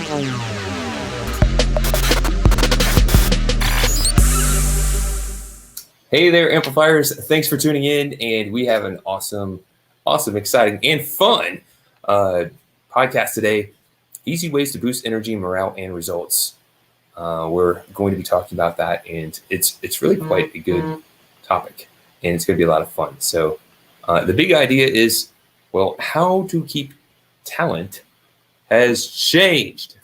Hey there, Amplifiers. Thanks for tuning in. And we have an awesome, exciting, and fun podcast today. Easy ways to boost energy, morale, and results. We're going to be talking about that, and it's really quite a good topic, and it's going to be a lot of fun. So the big idea is, well, how to keep talent has changed.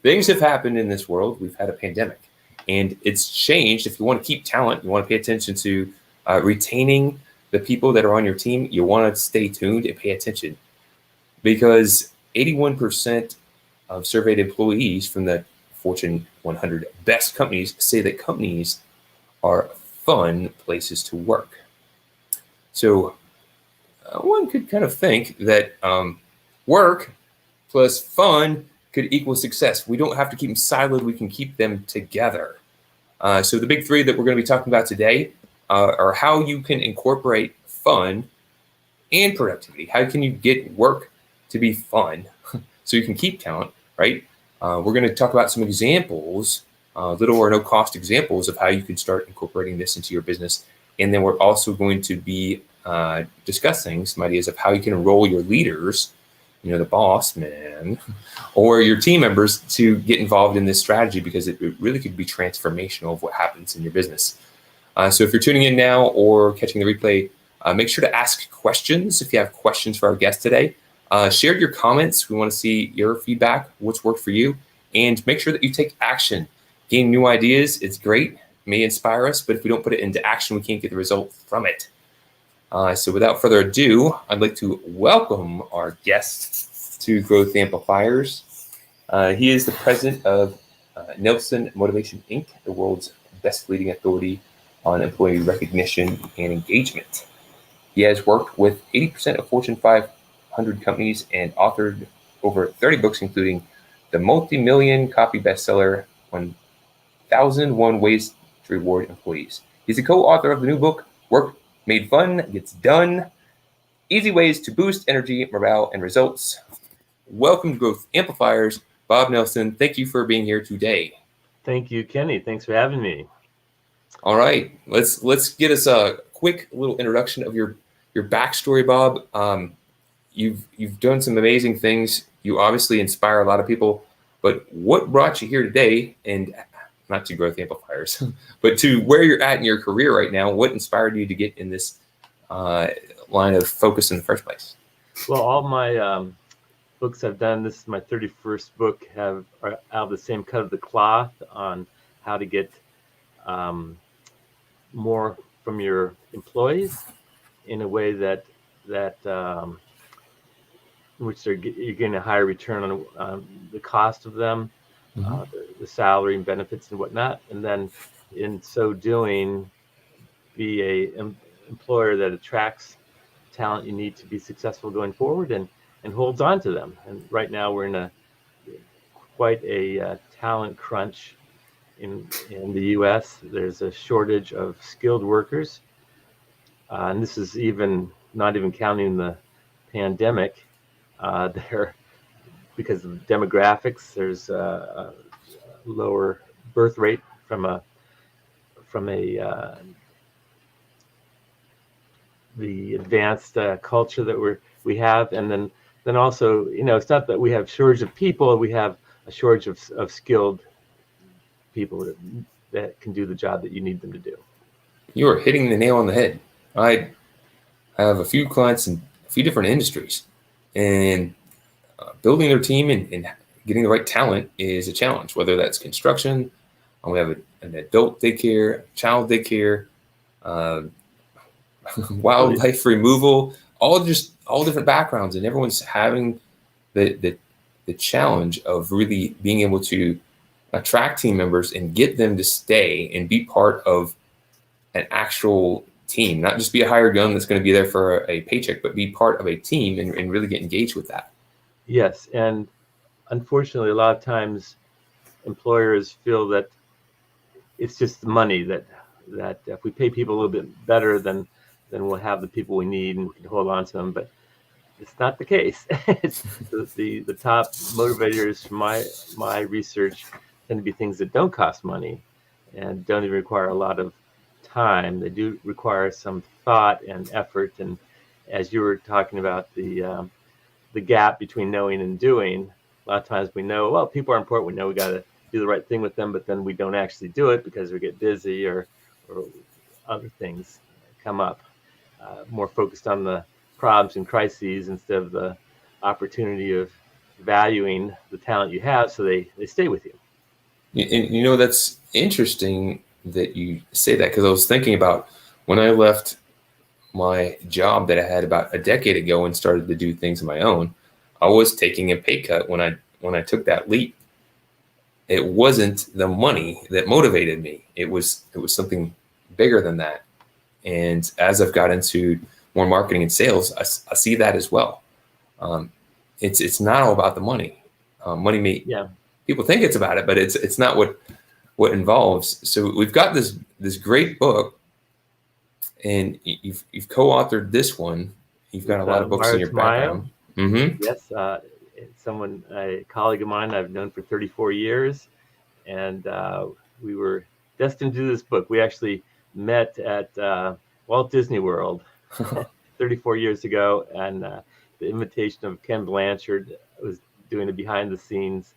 Things have happened in this world. We've had a pandemic. And it's changed. If you want to keep talent, you want to pay attention to retaining the people that are on your team. You want to stay tuned and pay attention, because 81% of surveyed employees from the Fortune 100 best companies say that companies are fun places to work. So one could kind of think that work plus fun could equal success. We don't have to keep them siloed. We can keep them together. So the big three that we're going to be talking about today are how you can incorporate fun and productivity. How can you get work to be fun so you can keep talent, right? We're going to talk about some examples, little or no cost examples of how you can start incorporating this into your business. And then we're also going to be discussing some ideas of how you can enroll your leaders, the boss man, or your team members to get involved in this strategy, because it really could be transformational of what happens in your business. So if you're tuning in now or catching the replay, make sure to ask questions. If you have questions for our guest today, share your comments. We want to see your feedback, what's worked for you, and make sure that you take action. Gain new ideas, it's great, it may inspire us, but if we don't put it into action, we can't get the result from it. So without further ado, I'd like to welcome our guest to Growth Amplifiers. He is the president of Nelson Motivation, Inc., the world's best leading authority on employee recognition and engagement. He has worked with 80% of Fortune 500 companies and authored over 30 books, including the multi-million copy bestseller, 1001 Ways to Reward Employees. He's a co-author of the new book, Work Made Fun Gets Done, Easy Ways to Boost Energy, Morale, and Results. Welcome to Growth Amplifiers, Bob Nelson. Thank you for being here today. Thank you, Kenny. Thanks for having me. All right, let's get us a quick little introduction of your backstory, Bob. You've done some amazing things. You obviously inspire a lot of people. But what brought you here today, and not to Growth Amplifiers, but to where you're at in your career right now? What inspired you to get in this line of focus in the first place? Well, all my books I've done, this is my 31st book, are out of the same cut of the cloth on how to get more from your employees in a way that in which you're getting a higher return on the cost of them. The salary and benefits and whatnot, and then in so doing, be a employer that attracts talent you need to be successful going forward, and holds on to them. And right now we're in quite a talent crunch in the U.S. There's a shortage of skilled workers, and this is not even counting the pandemic. Because of demographics, there's a lower birth rate from the advanced culture that we have, and then also, it's not that we have shortage of people, we have a shortage of skilled people that can do the job that you need them to do. You are hitting the nail on the head. I have a few clients in a few different industries, and building their team and getting the right talent is a challenge, whether that's construction, we have an adult daycare, child daycare, wildlife removal, all different backgrounds, and everyone's having the challenge of really being able to attract team members and get them to stay and be part of an actual team, not just be a hired gun that's going to be there for a paycheck, but be part of a team and really get engaged with that. Yes, and unfortunately, a lot of times employers feel that it's just the money, that if we pay people a little bit better, then we'll have the people we need and we can hold on to them. But it's not the case. The top motivators from my research tend to be things that don't cost money and don't even require a lot of time. They do require some thought and effort. And as you were talking about the gap between knowing and doing, a lot of times we know, well, people are important. We know we got to do the right thing with them, but then we don't actually do it because we get busy or other things come up. More focused on the problems and crises instead of the opportunity of valuing the talent you have, so they stay with you. And you know, that's interesting that you say that, because I was thinking about when I left my job that I had about a decade ago and started to do things on my own. I was taking a pay cut when I took that leap. It wasn't the money that motivated me. It was something bigger than that. And as I've got into more marketing and sales, I see that as well. It's not all about the money. Money may, Yeah. people think it's about it, but it's not what involves. So we've got this great book, and you've co-authored this one. You've got a lot of books in your background. Mm-hmm. Yes, a colleague of mine I've known for 34 years, and we were destined to do this book. We actually met at Walt Disney World 34 years ago, and the invitation of Ken Blanchard was doing a behind-the-scenes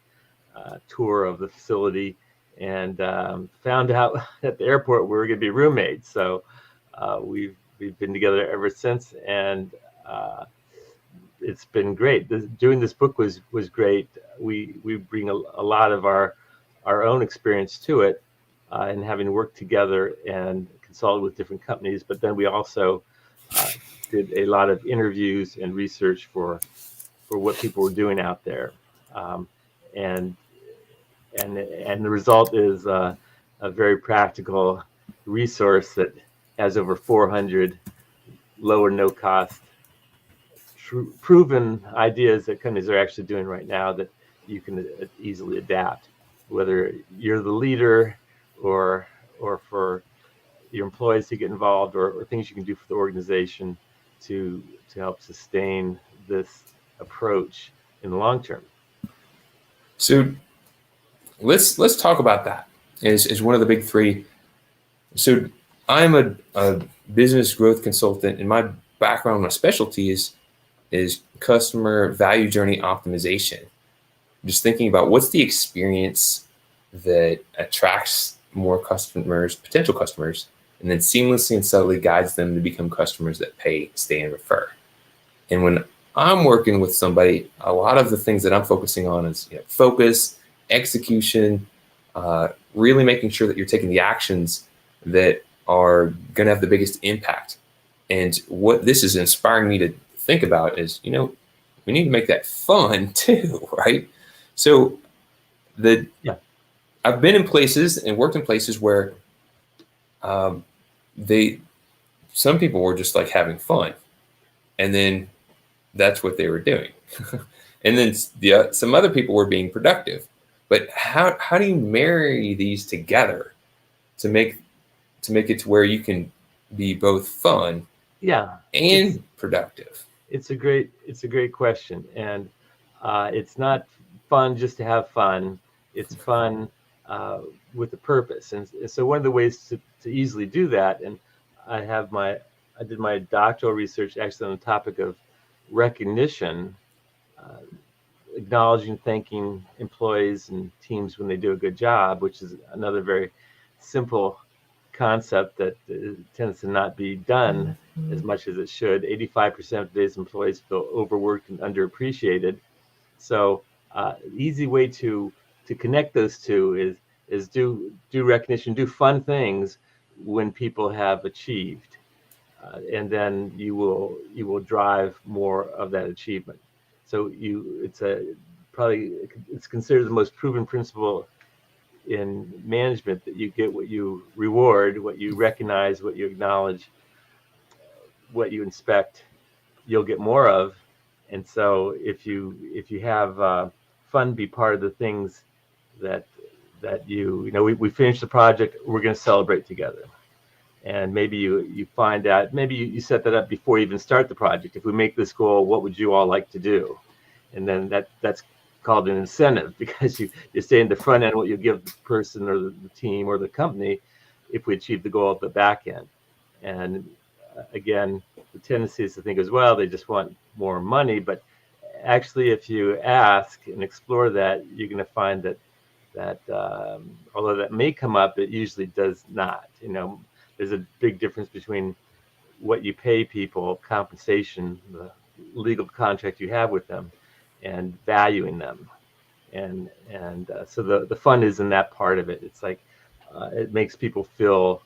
tour of the facility, and found out at the airport we were going to be roommates. So we've been together ever since, and it's been great. Doing this book was great. We bring a lot of our own experience to it, and having worked together and consulted with different companies. But then we also did a lot of interviews and research for what people were doing out there, and the result is a very practical resource that has over 400 low or no cost proven ideas that companies are actually doing right now that you can easily adapt, whether you're the leader or for your employees to get involved, or things you can do for the organization to help sustain this approach in the long term. So let's talk about that as one of the big three. So I'm a business growth consultant, and my background, my specialty is customer value journey optimization. Just thinking about what's the experience that attracts more customers, potential customers, and then seamlessly and subtly guides them to become customers that pay, stay, and refer. And when I'm working with somebody, a lot of the things that I'm focusing on is focus, execution, really making sure that you're taking the actions that are going to have the biggest impact. And what this is inspiring me to think about is, we need to make that fun too, right? So I've been in places and worked in places where some people were just like having fun, and then that's what they were doing. And then some other people were being productive. But how do you marry these together to make it to where you can be both fun and productive? It's a great question, and it's not fun just to have fun. It's fun with a purpose, and so one of the ways to easily do that, and I did my doctoral research actually on the topic of recognition, acknowledging, thanking employees and teams when they do a good job, which is another very simple concept that tends to not be done as much as it should. 85% of today's employees feel overworked and underappreciated. So easy way to connect those two is do recognition, do fun things when people have achieved, and then you will drive more of that achievement. So it's considered the most proven principle in management, that you get what you reward, what you recognize, what you acknowledge, what you inspect, you'll get more of. And so if you have fun be part of the things that we finish the project, we're going to celebrate together. And maybe you find out, maybe you set that up before you even start the project. If we make this goal, what would you all like to do? And then that's called an incentive, because you stay in the front end, what you give the person or the team or the company if we achieve the goal at the back end. And again, the tendency is to think as well, they just want more money. But actually, if you ask and explore that, you're going to find that although that may come up, it usually does not. There's a big difference between what you pay people, compensation, the legal contract you have with them, and valuing them. And so the fun is in that part of it. It's like it makes people feel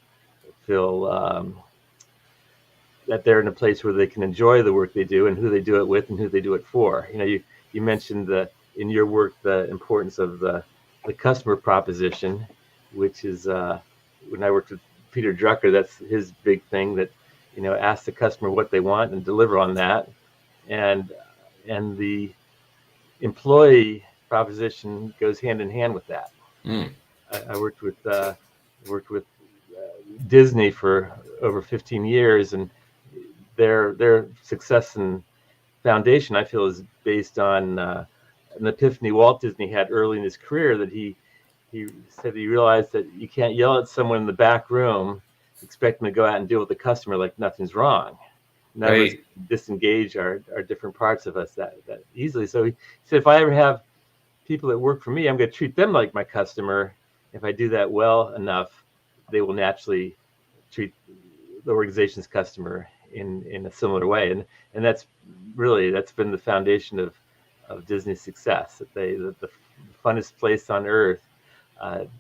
that they're in a place where they can enjoy the work they do and who they do it with and who they do it for. You mentioned in your work the importance of the customer proposition, which is when I worked with Peter Drucker, that's his big thing, that ask the customer what they want and deliver on that. And the employee proposition goes hand in hand with that. I worked with Disney for over 15 years, and their success and foundation, I feel, is based on an epiphany Walt Disney had early in his career, that he said he realized that you can't yell at someone in the back room, expect them to go out and deal with the customer like nothing's wrong. None of us disengage our different parts of us that easily. So he said, if I ever have people that work for me, I'm going to treat them like my customer. If I do that well enough, they will naturally treat the organization's customer in a similar way. And that's been the foundation of Disney's success. That the funnest place on earth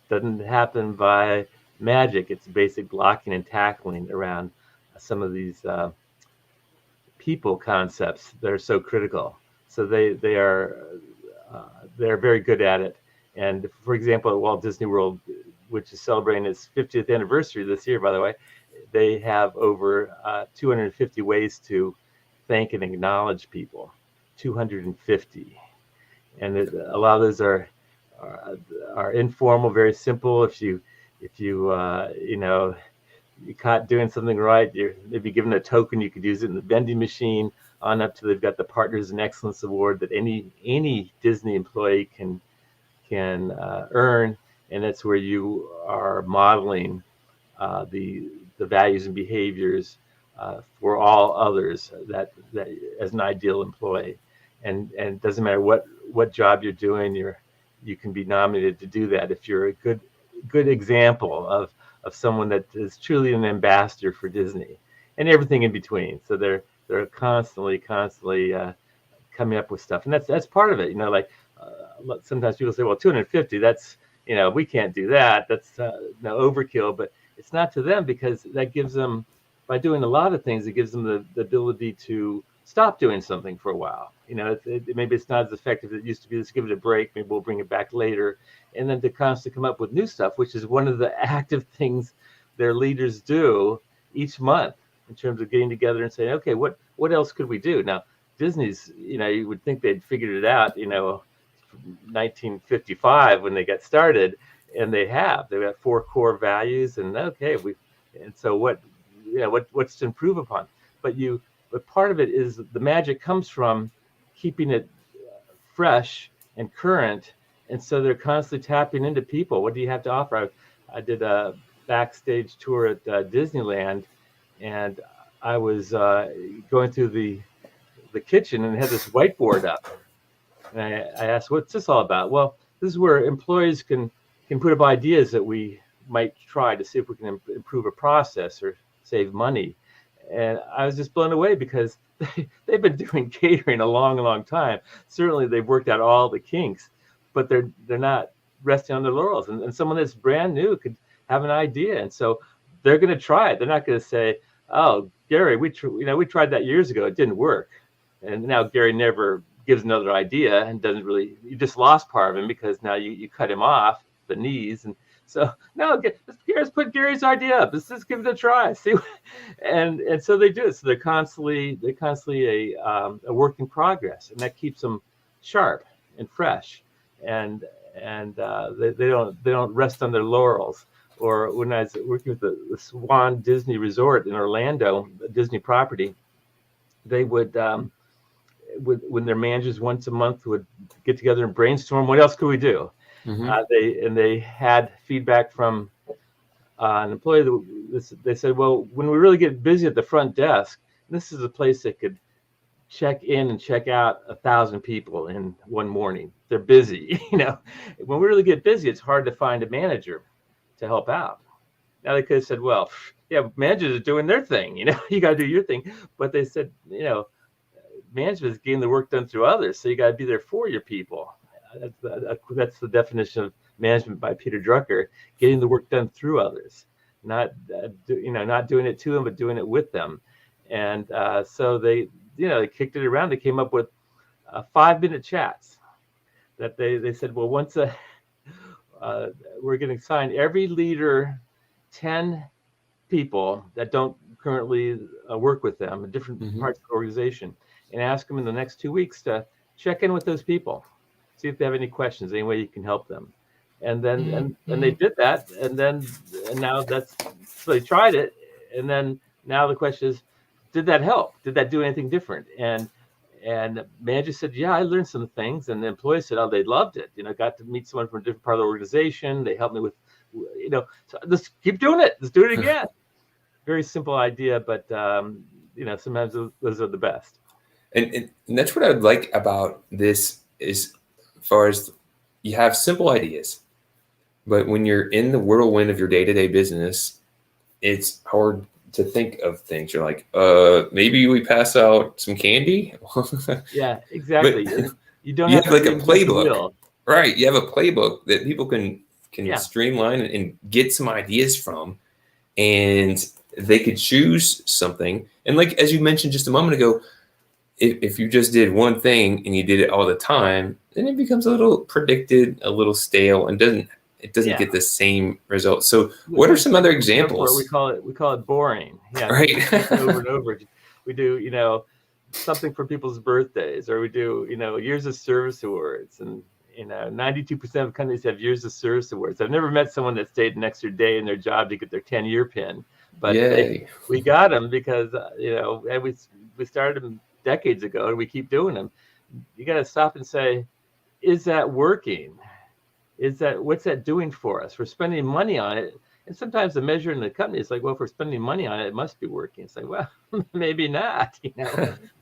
doesn't happen by magic. It's basic blocking and tackling around some of these people concepts that are so critical. So they're very good at it. And for example, at Walt Disney World, which is celebrating its 50th anniversary this year, by the way, they have over 250 ways to thank and acknowledge people. 250, and a lot of those are informal, very simple. If you you caught doing something right, you're maybe given a token, you could use it in the vending machine, on up to they've got the Partners in Excellence Award that any Disney employee can earn, and that's where you are modeling the values and behaviors for all others that as an ideal employee. And it doesn't matter what job you're doing, you can be nominated to do that if you're a good example of someone that is truly an ambassador for Disney, and everything in between. So they're constantly coming up with stuff, and that's part of it. Sometimes people say, well, 250, that's we can't do that. That's overkill, but it's not to them, because that gives them, by doing a lot of things, it gives them the ability to stop doing something for a while. Maybe it's not as effective as it used to be. Let's give it a break. Maybe we'll bring it back later. And then to constantly come up with new stuff, which is one of the active things their leaders do each month, in terms of getting together and saying, okay, what else could we do? Now, Disney's, you would think they'd figured it out, 1955 when they got started, and they've got 4 core values, and so what's to improve upon? But part of it is the magic comes from keeping it fresh and current, and so they're constantly tapping into people. What do you have to offer? I did a backstage tour at Disneyland, and I was going through the kitchen and had this whiteboard up, and I asked, what's this all about? Well, this is where employees can put up ideas that we might try to see if we can improve a process or save money. And I was just blown away, because they've been doing catering a long time. Certainly they've worked out all the kinks, but they're not resting on their laurels. And someone that's brand new could have an idea, and so they're going to try it. They're not going to say, oh, Gary, we tried that years ago, it didn't work, and now Gary never gives another idea and doesn't really. You just lost part of him, because now you cut him off the knees. And so no, let's put Gary's idea up. Let's just give it a try. See, and so they do it. So they're constantly a work in progress, and that keeps them sharp and fresh. And they don't rest on their laurels. Or when I was working with the Swan Disney Resort in Orlando, a Disney property, they would, when their managers once a month would get together and brainstorm, what else could we do? Mm-hmm. They had feedback from an employee that they said, well, when we really get busy at the front desk, this is a place that could check in and check out 1,000 people in one morning. They're busy, When we really get busy, it's hard to find a manager to help out. Now they could have said, well, yeah, managers are doing their thing, you got to do your thing. But they said, management is getting the work done through others, so you got to be there for your people. That's the definition of management by Peter Drucker: getting the work done through others, not doing it to them, but doing it with them. And so they kicked it around. They came up with 5-minute chats that they said, well, once we're going to assign every leader 10 people that don't currently work with them in different parts of the organization, and ask them in the next 2 weeks to check in with those people, see if they have any questions, any way you can help them. And then and they did that, and now so they tried it, and then now the question is, did that help? Did that do anything different? And the manager said, yeah, I learned some things. And the employees said, oh, they loved it. Got to meet someone from a different part of the organization. They helped me with, so let's keep doing it. Let's do it again. Very simple idea, but sometimes those are the best. And that's what I would like about this, is as far as you have simple ideas, but when you're in the whirlwind of your day-to-day business, it's hard to think of things. You're like, maybe we pass out some candy. Yeah, exactly. You don't have to like a playbook, right? You have a playbook that people can streamline and get some ideas from, and they could choose something. And like, as you mentioned just a moment ago, if you just did one thing and you did it all the time, then it becomes a little predicted, a little stale, and doesn't get the same result. So what are some other examples? We call it boring. Yeah, right. Over and over. We do, something for people's birthdays, or we do, years of service awards, and 92% of companies have years of service awards. I've never met someone that stayed an extra day in their job to get their 10-year pin, but we got them because and we started them decades ago, and we keep doing them. You got to stop and say, is that working? What's that doing for us? We're spending money on it. And sometimes the measure in the company is like, well, if we're spending money on it, it must be working. It's like, well, maybe not,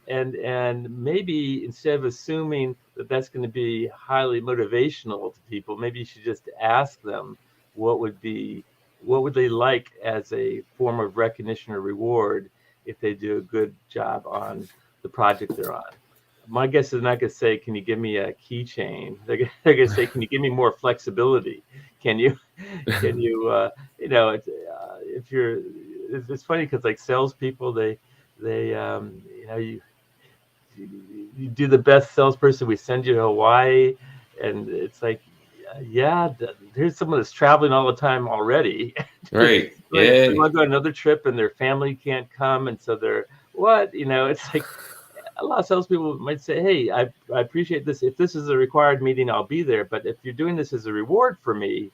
and maybe instead of assuming that that's going to be highly motivational to people, maybe you should just ask them what would they like as a form of recognition or reward if they do a good job on the project they're on. My guess is not going to say, can you give me a keychain? They're going to say, can you give me more flexibility? Can you, it's funny because like salespeople, you do the best salesperson. We send you to Hawaii, and it's like, yeah, here's someone that's traveling all the time already. Right. They want to go on another trip and their family can't come. And so they're, it's like, a lot of salespeople might say, hey, I appreciate this. If this is a required meeting, I'll be there. But if you're doing this as a reward for me,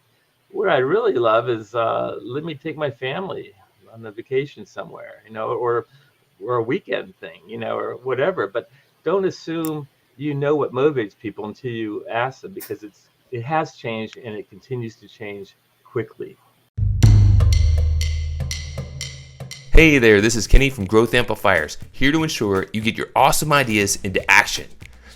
what I really love is let me take my family on a vacation somewhere, or a weekend thing, or whatever. But don't assume what motivates people until you ask them, because it has changed and it continues to change quickly. Hey there, this is Kenny from Growth Amplifiers, here to ensure you get your awesome ideas into action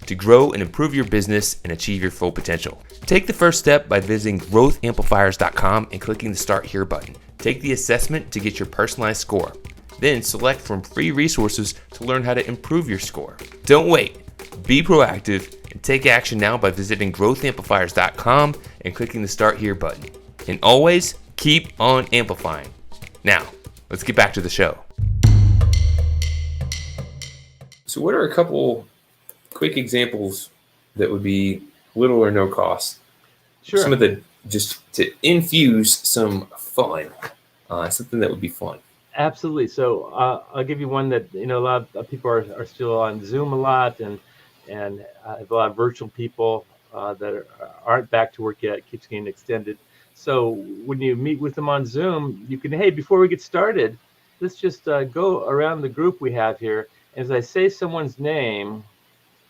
to grow and improve your business and achieve your full potential. Take the first step by visiting growthamplifiers.com and clicking the Start Here button. Take the assessment to get your personalized score. Then select from free resources to learn how to improve your score. Don't wait. Be proactive and take action now by visiting growthamplifiers.com and clicking the Start Here button. And always keep on amplifying. Now, let's get back to the show. So what are a couple quick examples that would be little or no cost? Sure. Some of just to infuse some fun, something that would be fun. Absolutely. So I'll give you one that, a lot of people are still on Zoom a lot, and I have a lot of virtual people that aren't back to work yet. It keeps getting extended. So when you meet with them on Zoom, you can, hey, before we get started, let's just go around the group we have here. As I say someone's name,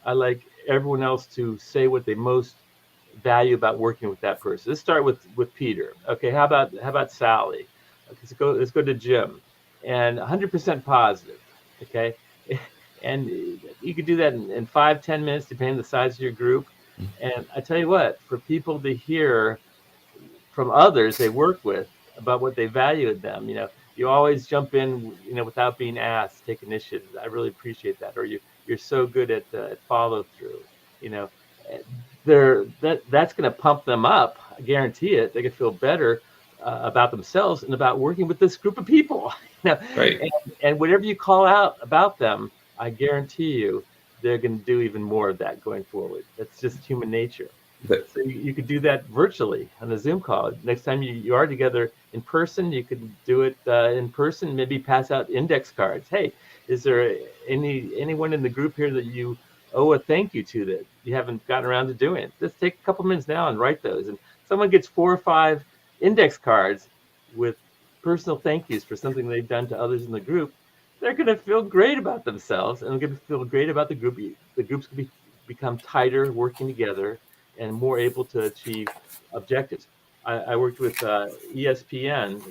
I like everyone else to say what they most value about working with that person. Let's start with Peter. Okay, how about Sally? Okay, let's go to Jim, and 100% positive. Okay, and you could do that in 5-10 minutes, depending on the size of your group. And I tell you what, for people to hear from others they work with about what they value in them, you always jump in, without being asked, take initiative. I really appreciate that. Or you're so good at follow through. You know, that's going to pump them up. I guarantee it. They can feel better about themselves and about working with this group of people. Right. And whatever you call out about them, I guarantee you they're going to do even more of that going forward. That's just human nature. But So you could do that virtually on a Zoom call. Next time you are together in person, you could do it in person. Maybe pass out index cards. Hey, is there anyone in the group here that you owe a thank you to that you haven't gotten around to doing it? Let's take a couple minutes now and write those. And someone gets 4 or 5 index cards with personal thank yous for something they've done to others in the group. They're going to feel great about themselves, and they're going to feel great about the group. The group's going to become tighter, working together, and more able to achieve objectives. I worked with ESPN,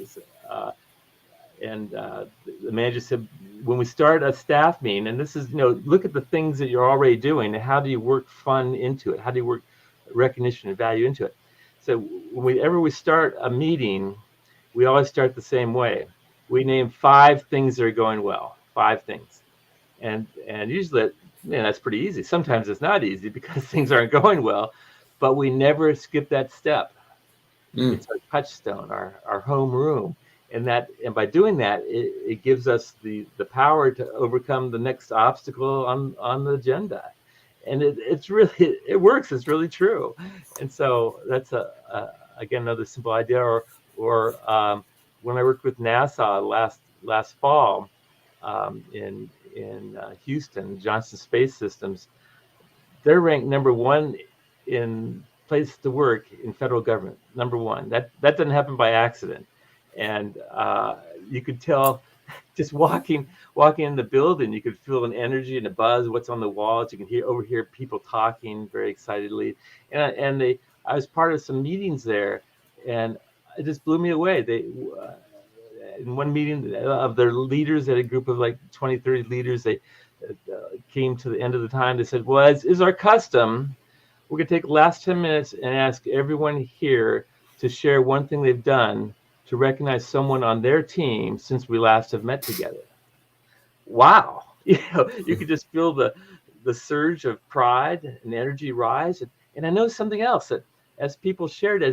and the manager said, when we start a staff meeting, and this is, look at the things that you're already doing, and how do you work fun into it? How do you work recognition and value into it? So whenever we start a meeting, we always start the same way. We name 5 things that are going well, 5 things. And usually that's pretty easy. Sometimes it's not easy because things aren't going well, but we never skip that step. It's our touchstone, our home room. And by doing that, it gives us the power to overcome the next obstacle on the agenda. And it works. It's really true. And so that's again, another simple idea. Or when I worked with NASA last fall, in Houston, Johnson Space Systems, they're ranked number 1 in place to work in federal government. Number 1. That doesn't happen by accident. And you could tell just walking in the building, you could feel an energy and a buzz. What's on the walls? You can overhear people talking very excitedly. And I was part of some meetings there, and it just blew me away. They in one meeting of their leaders, they had a group of like 20, 30 leaders. They came to the end of the time. They said, well, as is our custom, we're going to take the last 10 minutes and ask everyone here to share one thing they've done to recognize someone on their team since we last have met together. Wow. You could just feel the surge of pride and energy rise. And I know something else, that as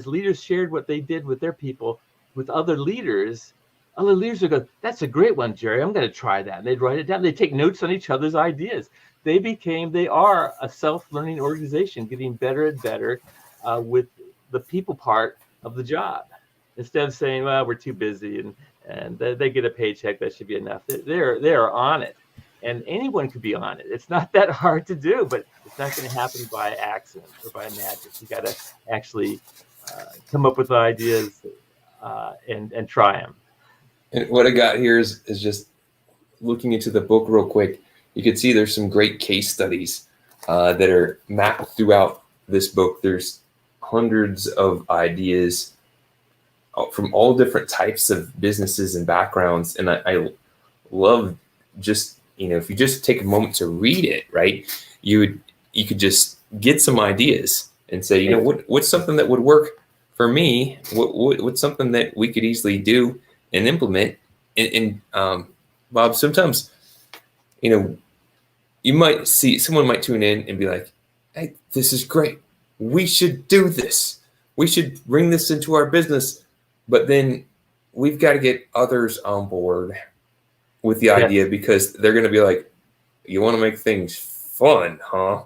leaders shared what they did with their people, with other leaders would go, that's a great one, Jerry. I'm going to try that. And they'd write it down. They take notes on each other's ideas. They are a self-learning organization, getting better and better with the people part of the job. Instead of saying, well, we're too busy and they get a paycheck, that should be enough. They're on it. And anyone could be on it. It's not that hard to do, but it's not going to happen by accident or by magic. You got to actually come up with ideas and try them. And what I got here is just looking into the book real quick. You can see there's some great case studies that are mapped throughout this book. There's hundreds of ideas from all different types of businesses and backgrounds. And I love just, if you just take a moment to read it, right, you could just get some ideas and say, what's something that would work for me? What's something that we could easily do and implement? And Bob, sometimes, you might see someone might tune in and be like, hey, this is great. We should do this. We should bring this into our business. But then we've got to get others on board with the idea, because they're going to be like, you want to make things fun, huh?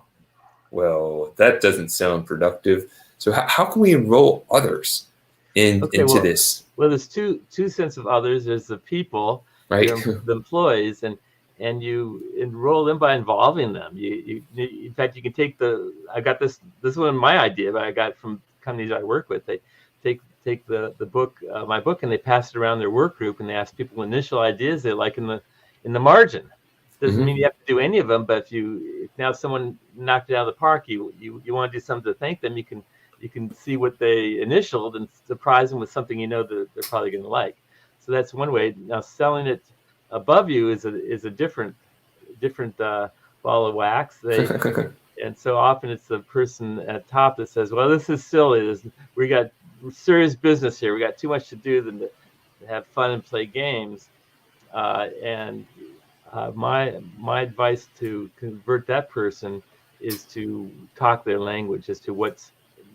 Well, that doesn't sound productive. So how can we enroll others into this? Well, there's two sets of others. There's the people, right? The employees, and you enroll them by involving them. You in fact, you can take I got this one, my idea, but I got from companies I work with. They take take the book, my book, and they pass it around their work group, and they ask people initial ideas they like in the margin. Doesn't mean you have to do any of them, but if now someone knocked it out of the park, you want to do something to thank them, you can see what they initialed and surprise them with something that they're probably going to like. So that's one way. Now selling it above you is a different ball of wax. And so often it's the person at top that says, "Well, this is silly. We got serious business here. We got too much to do than to have fun and play games." My advice to convert that person is to talk their language as to what's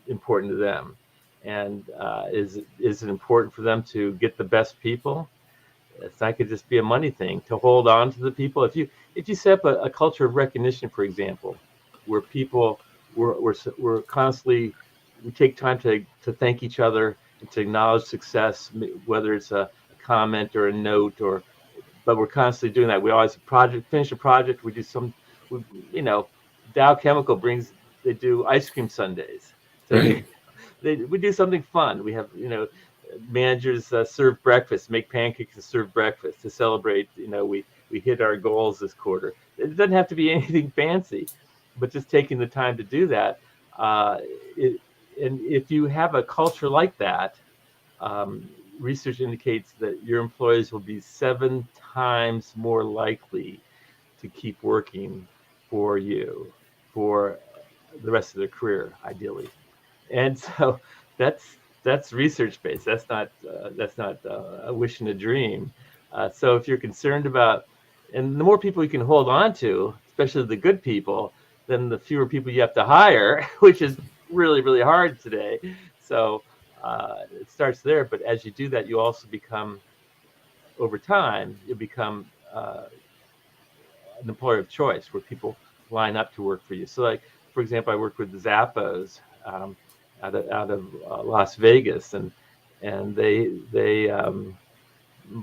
important to them, and is it important for them to get the best people? It's not going to just be a money thing to hold on to the people. If you set up a culture of recognition, for example, where people we're constantly, we take time to thank each other and to acknowledge success, whether it's a comment or a note, but we're constantly doing that. We always finish a project. We do Dow Chemical they do ice cream sundaes. So we do something fun. We have managers serve breakfast, make pancakes and serve breakfast to celebrate. We hit our goals this quarter. It doesn't have to be anything fancy, but just taking the time to do that. And if you have a culture like that, research indicates that your employees will be 7 times more likely to keep working for you for the rest of their career, ideally. And so that's research based. That's not a wish and a dream. So if you're concerned about, and the more people you can hold on to, especially the good people, then the fewer people you have to hire, which is really, really hard today. So it starts there. But as you do that, you also become, over time, you become an employer of choice where people line up to work for you. So, like, for example, I worked with the Zappos out of Las Vegas, and they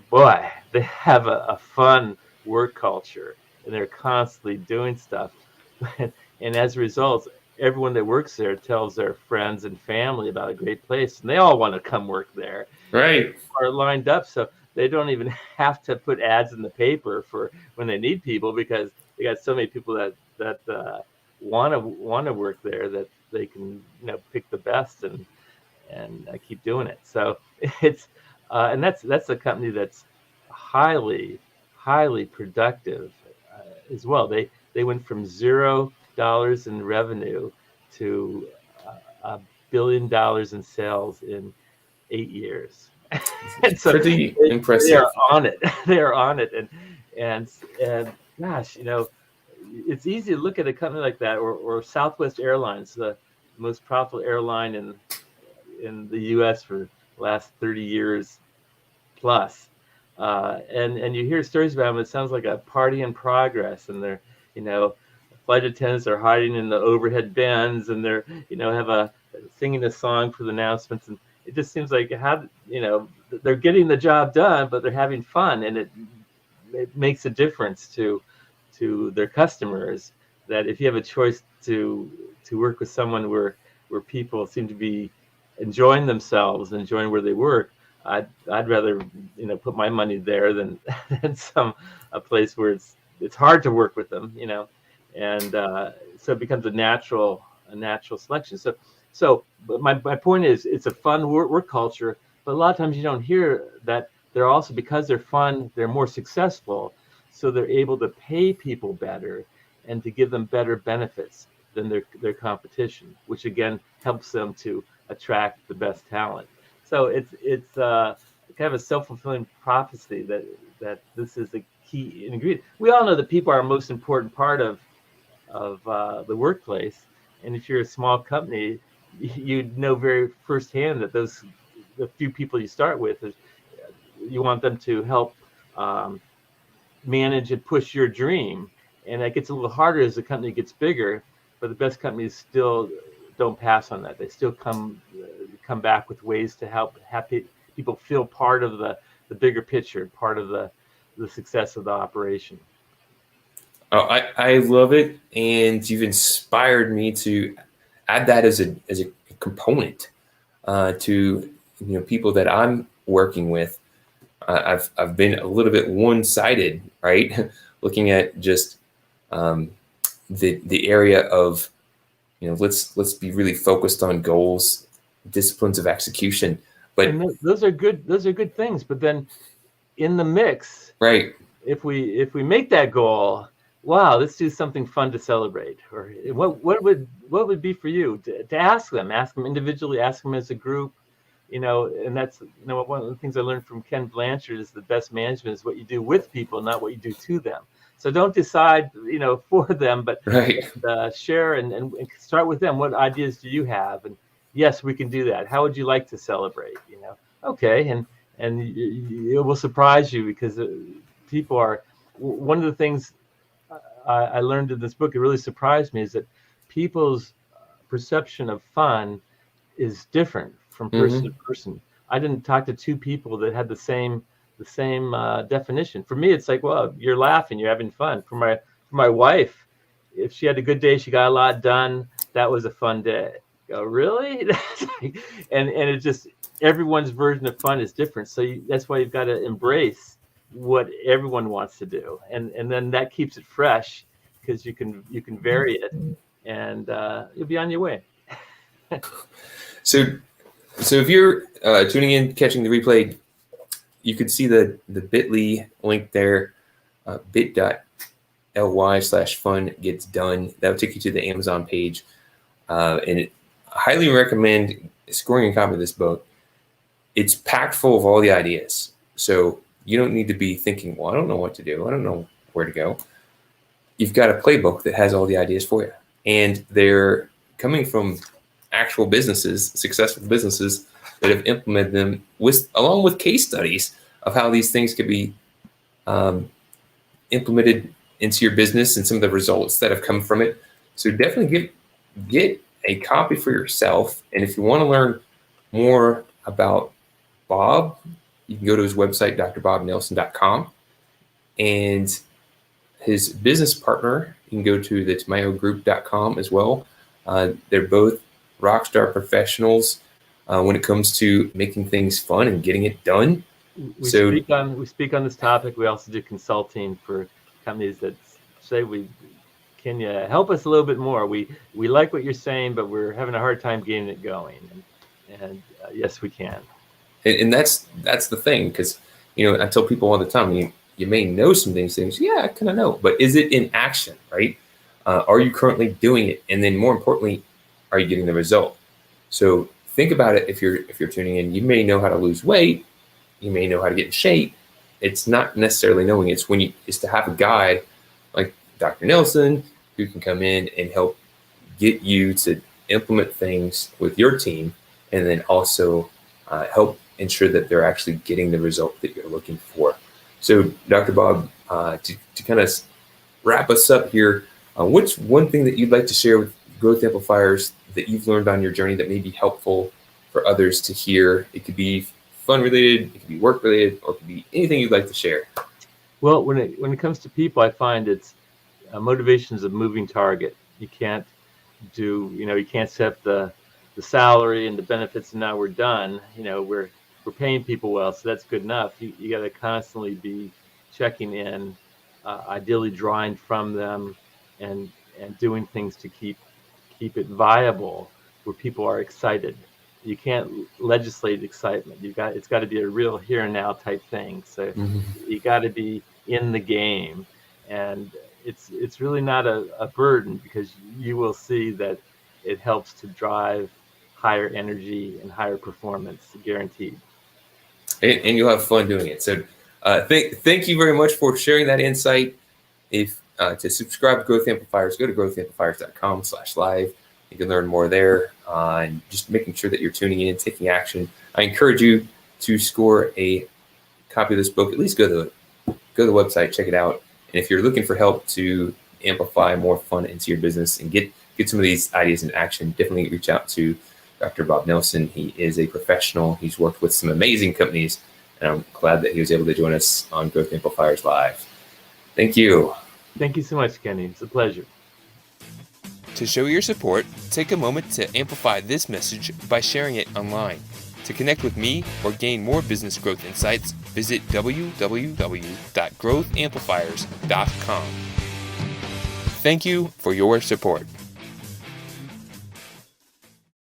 boy, they have a fun work culture, and they're constantly doing stuff. And as a result, everyone that works there tells their friends and family about a great place, and they all want to come work there. Right. Are lined up, so they don't even have to put ads in the paper for when they need people, because they got so many people that want to work there that they can pick the best and keep doing it. So it's and that's a company that's highly productive as well. They went from $0 in revenue to $1 billion in sales in 8 years. And so Pretty they impressive. are on it. They are on it, and gosh, it's easy to look at a company like that, or Southwest Airlines, the most profitable airline in the U.S. for the last 30 years plus. And you hear stories about them. It sounds like a party in progress, and they're, flight attendants are hiding in the overhead bins, and they're, singing a song for the announcements, and it just seems like they're getting the job done, but they're having fun, and it makes a difference to their customers. That if you have a choice to work with someone where people seem to be enjoying themselves and enjoying where they work, I'd rather put my money there than a place where it's hard to work with them, and so it becomes a natural selection. But my point is, it's a fun work culture, but a lot of times you don't hear that they're also, because they're fun, they're more successful, so they're able to pay people better and to give them better benefits than their competition, which again helps them to attract the best talent. So it's kind of a self-fulfilling prophecy that this is a key ingredient. We all know that people are a most important part of the workplace, and if you're a small company, you know very firsthand that the few people you start with, you want them to help manage and push your dream, and that gets a little harder as the company gets bigger. But the best companies still don't pass on that. They still come back with ways to help people feel part of the bigger picture, part of the success of the operation. Oh, I love it, and you've inspired me to add that as a component to people that I'm working with, I've been a little bit one-sided, right? Looking at just the area of, let's be really focused on goals, disciplines of execution. But And those are good things. But then in the mix, right, if we make that goal, wow, let's do something fun to celebrate. Or what would be for you to ask them individually, ask them as a group, and that's one of the things I learned from Ken Blanchard is the best management is what you do with people, not what you do to them. So don't decide for them, but right. share and start with them. What ideas do you have? And yes, we can do that. How would you like to celebrate? Okay, and it will surprise you because people are. One of the things I learned in this book, it really surprised me, is that people's perception of fun is different from person to person. I didn't talk to two people that had the same definition. For me, it's like, well, you're laughing, you're having fun. For my wife, if she had a good day, she got a lot done. That was a fun day. Go, really? and it just, everyone's version of fun is different. So that's why you've got to embrace what everyone wants to do, and then that keeps it fresh because you can vary it, and you'll be on your way. So if you're tuning in, catching the replay, you could see the bit.ly link there, bit.ly/fun gets done. That will take you to the Amazon page. And I highly recommend scoring a copy of this book. It's packed full of all the ideas. So you don't need to be thinking, well, I don't know what to do. I don't know where to go. You've got a playbook that has all the ideas for you. And they're coming from actual businesses, successful businesses that have implemented them along with case studies of how these things could be implemented into your business and some of the results that have come from it. So definitely get a copy for yourself. And if you want to learn more about Bob, you can go to his website, drbobnelson.com. And his business partner, you can go to the TomayoGroup.com as well. They're both rockstar professionals when it comes to making things fun and getting it done. We speak on this topic. We also do consulting for companies that say, can you help us a little bit more? We like what you're saying, but we're having a hard time getting it going. And yes, we can. And that's the thing, because I tell people all the time, you may know some things. Yeah, I kind of know, but is it in action, right? Are you currently doing it? And then more importantly, are you getting the result? So think about it. If you're tuning in, you may know how to lose weight. You may know how to get in shape. It's not necessarily knowing. It's to have a guide like Dr. Nelson who can come in and help get you to implement things with your team, and then also help ensure that they're actually getting the result that you're looking for. So, Dr. Bob, to kind of wrap us up here, what's one thing that you'd like to share with growth amplifiers that you've learned on your journey that may be helpful for others to hear? It could be fun related, it could be work related, or it could be anything you'd like to share. Well, when it comes to people, I find it's motivation is a moving target. You can't set the salary and the benefits and now we're done. We're paying people well, so that's good enough. You got to constantly be checking in, ideally drawing from them, and doing things to keep it viable, where people are excited. You can't legislate excitement. It's got to be a real here and now type thing. So you got to be in the game, and it's really not a burden, because you will see that it helps to drive higher energy and higher performance, guaranteed. And you'll have fun doing it. So thank you very much for sharing that insight. If to subscribe to Growth Amplifiers, go to growthamplifiers.com/live. You can learn more there, and just making sure that you're tuning in, taking action. I encourage you to score a copy of this book. At least go to the website, check it out. And if you're looking for help to amplify more fun into your business and get some of these ideas in action, definitely reach out to Dr. Bob Nelson. He is a professional. He's worked with some amazing companies, and I'm glad that he was able to join us on Growth Amplifiers Live. Thank you. Thank you so much, Kenny. It's a pleasure. To show your support, take a moment to amplify this message by sharing it online. To connect with me or gain more business growth insights, visit www.growthamplifiers.com. Thank you for your support.